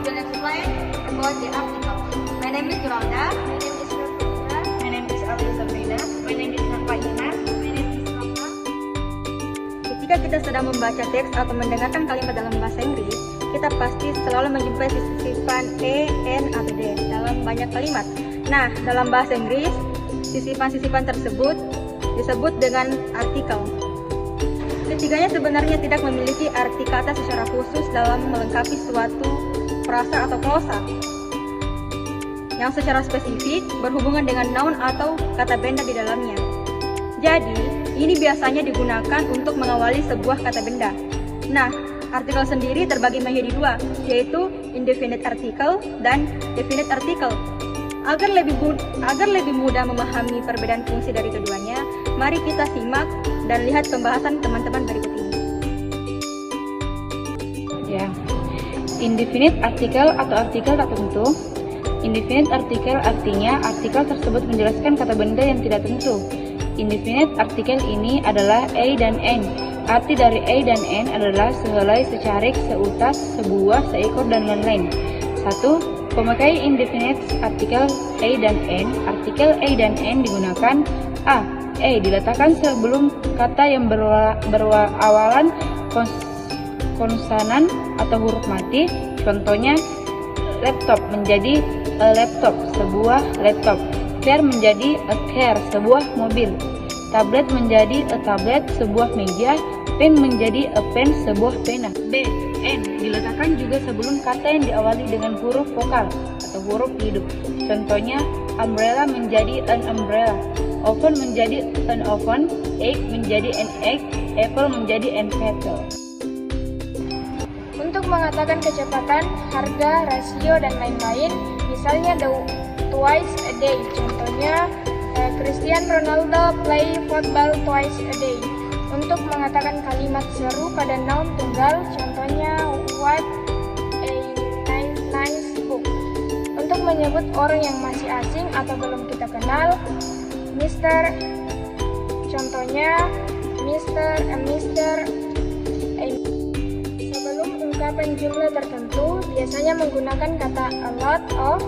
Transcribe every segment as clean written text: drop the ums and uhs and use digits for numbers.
will explain about the article. My name is Yolanda. My name is Rafika. My name is Ali Sabrina. My name is Nafaina. My name is Raka. Ketika kita sedang membaca teks atau mendengarkan kalimat dalam bahasa Inggris, kita pasti selalu menjumpai sisipan E, N, atau D dalam banyak kalimat. Nah, dalam bahasa Inggris, sisipan-sisipan tersebut disebut dengan artikel. Ketiganya sebenarnya tidak memiliki arti kata secara khusus dalam melengkapi suatu frasa atau klausa yang secara spesifik berhubungan dengan noun atau kata benda di dalamnya. Jadi, ini biasanya digunakan untuk mengawali sebuah kata benda. Nah, artikel sendiri terbagi menjadi dua, yaitu indefinite article dan definite article. Agar lebih mudah memahami perbedaan fungsi dari keduanya, mari kita simak dan lihat pembahasan teman-teman berikut ini. Ya, indefinite artikel atau artikel tak tentu. Indefinite artikel artinya artikel tersebut menjelaskan kata benda yang tidak tentu. Indefinite artikel ini adalah A dan N. Arti dari A dan N adalah sehelai, secarik, seutas, sebuah, seekor, dan lain-lain. 1. Pemakai indefinite artikel A dan N. Artikel A dan N digunakan A. Diletakkan sebelum kata yang berawalan konsonan atau huruf mati. Contohnya, laptop menjadi a laptop, sebuah laptop. Car menjadi a car, sebuah mobil. Tablet menjadi a tablet, sebuah meja. Pen menjadi a pen, sebuah pena. B. N diletakkan juga sebelum kata yang diawali dengan huruf vokal atau huruf hidup. Contohnya, umbrella menjadi an umbrella. Oven menjadi an oven. Egg menjadi an egg. Apple menjadi an apple. Untuk mengatakan kecepatan, harga, rasio, dan lain-lain, misalnya twice a day. Contohnya, Cristiano Ronaldo play football twice a day. Untuk mengatakan kalimat seru pada noun tunggal, contohnya what a nice book. Untuk menyebut orang yang masih asing atau belum kita kenal, Mr. Contohnya Mr. Sebelum ungkapan jumlah tertentu, biasanya menggunakan kata a lot of,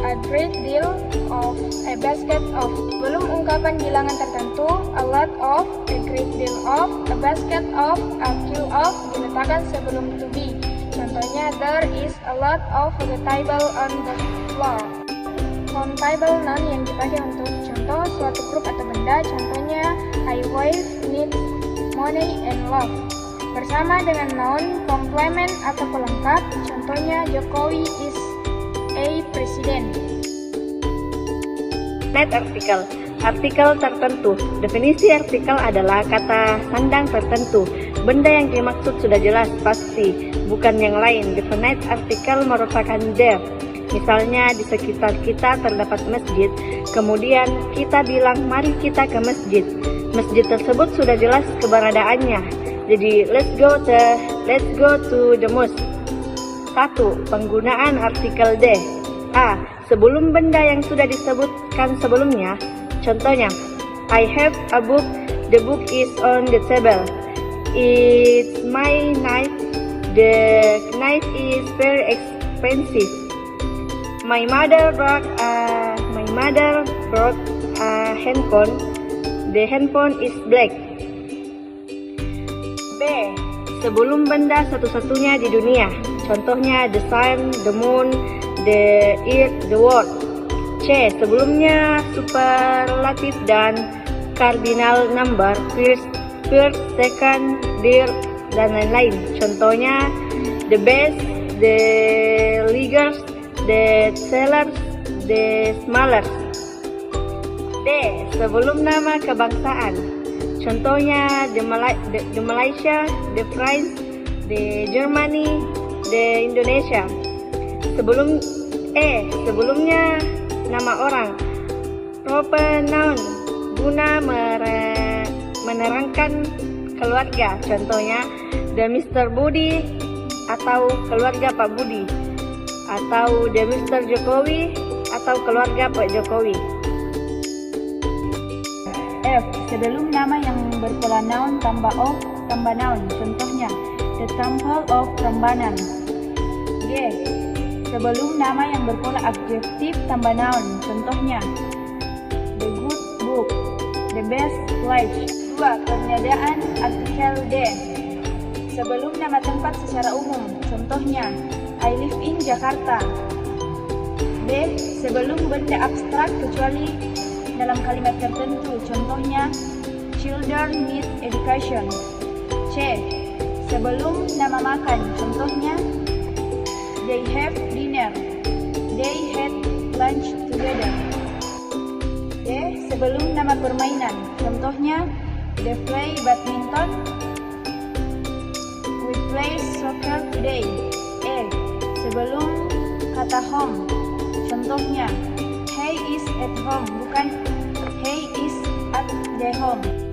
a great deal of, a basket of. Sebelum ungkapan bilangan tertentu, a lot of, a great deal of, a basket of, a few of diletakkan sebelum to be. Contohnya, there is a lot of vegetable on the floor. Countable noun yang dipakai untuk contoh suatu grup atau benda. Contohnya, I wife needs money and love. Bersama dengan noun komplement atau pelengkap. Contohnya, Jokowi is a president. Definite artikel, artikel tertentu. Definisi artikel adalah kata sandang tertentu. Benda yang dimaksud sudah jelas, pasti, bukan yang lain. Definite artikel merupakan there. Misalnya di sekitar kita terdapat masjid, kemudian kita bilang mari kita ke masjid. Masjid tersebut sudah jelas keberadaannya. Jadi let's go to the mosque. 1. Penggunaan artikel the. A. Sebelum benda yang sudah disebutkan sebelumnya. Contohnya, I have a book. The book is on the table. It's my knife. The knife is very expensive. My mother brought a handphone. The handphone is black. B. Sebelum benda satu-satunya di dunia. Contohnya the sun, the moon, the earth, the world. C. Sebelumnya superlatif dan cardinal number, first, second, third, dan lain-lain. Contohnya the best, the biggest, the sellers, the smallest. D. Sebelum nama kebangsaan. Contohnya the Malaysia, the France, the Germany, the Indonesia. Sebelumnya nama orang. Proper noun, guna menerangkan keluarga. Contohnya the Mr. Budi atau keluarga Pak Budi, atau the Mr. Jokowi atau keluarga Pak Jokowi. F. Sebelum nama yang berpola noun tambah of tambah noun. Contohnya, the temple of Prambanan. G. Y. Sebelum nama yang berpola adjektif tambah noun. Contohnya, the good book, the best place. 2. Peniadaan artikel D. Sebelum nama tempat secara umum. Contohnya, I live in Jakarta. B. Sebelum benda abstrak kecuali dalam kalimat tertentu. Contohnya, children need education. C. Sebelum nama makan. Contohnya, they have dinner. They had lunch together. D. Sebelum nama permainan. Contohnya, they play badminton. We play soccer today. E. Sebelum kata home. Contohnya, he is at home, bukan he is at the home.